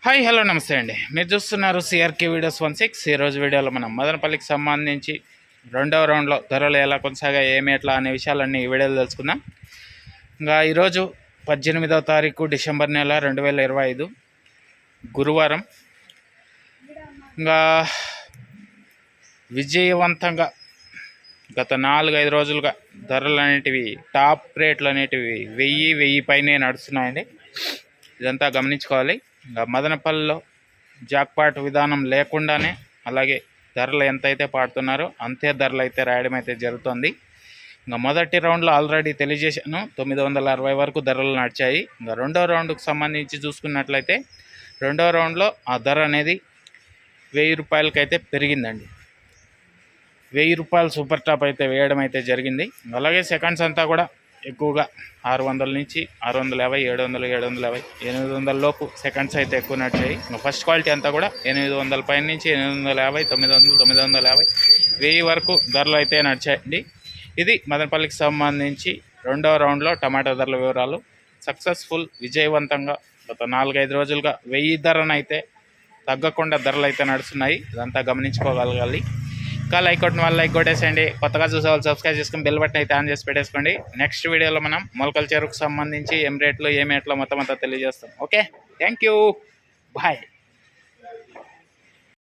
Hi hello నమస్తే అండి. మీరు చూస్తున్నారు సిఆర్కే వీడియోస్ 16. ఈరోజు వీడియోలో మనం మదనపల్లికి సంబంధించి రెండవ రౌండ్లో ధరలు ఎలా కొనసాగా ఎట్లా అనే విషయాలన్నీ ఈ వీడియోలో తెలుసుకుందాం. ఇంకా ఈరోజు 18వ తారీఖు డిసెంబర్ నెల 2025 గురువారం. ఇంకా విజయవంతంగా గత 4-5 రోజులుగా ధరలు అనేటివి టాప్ రేట్లు అనేటివి 1000 పైనే నడుస్తున్నాయండి. ఇదంతా గమనించుకోవాలి. ఇంకా మదనపల్లిలో జాక్పాట్ విధానం లేకుండానే అలాగే ధరలు ఎంతైతే పాడుతున్నారో అంతే ధరలు అయితే రాయడం అయితే జరుగుతుంది. ఇంకా మొదటి రౌండ్లో ఆల్రెడీ తెలియజేశాను, 960 వరకు ధరలు నడిచాయి. ఇంకా రెండో రౌండ్కి సంబంధించి చూసుకున్నట్లయితే రెండో రౌండ్లో ఆ ధర అనేది 1000 రూపాయలకైతే పెరిగిందండి. 1000 రూపాయలు సూపర్ టాప్ అయితే వేయడం అయితే జరిగింది. అలాగే సెకండ్స్ అంతా కూడా ఎక్కువగా 600 నుంచి 650, 700, 750, 800 లోపు సెకండ్స్ అయితే ఎక్కువ నడిచాయి. ఫస్ట్ క్వాలిటీ అంతా కూడా 800 పైన నుంచి 850, 900, 950, 1000 వరకు ధరలు అయితే నడిచాయండి. ఇది మదనపల్లికి సంబంధించి రెండవ రౌండ్లో టమాటా ధరల వివరాలు. సక్సెస్ఫుల్ విజయవంతంగా గత 4-5 రోజులుగా 1000 ధరనైతే తగ్గకుండా ధరలు అయితే నడుస్తున్నాయి. ఇదంతా గమనించుకోగలగాలి. ఇంకా లైక్ కొట్టిన వాళ్ళు లైక్ కొట్టేసేయండి. కొత్తగా చూసే వాళ్ళు సబ్స్క్రైబ్ చేసుకుని బెల్ బటన్ అయితే ఆన్ చేసి పెట్టేసుకోండి. నెక్స్ట్ వీడియోలో మనం మొలకల చెరుకు సంబంధించి ఏం రేట్లు ఏమేట్లో మొత్తం అంతా తెలియజేస్తాం. Okay, thank you, bye.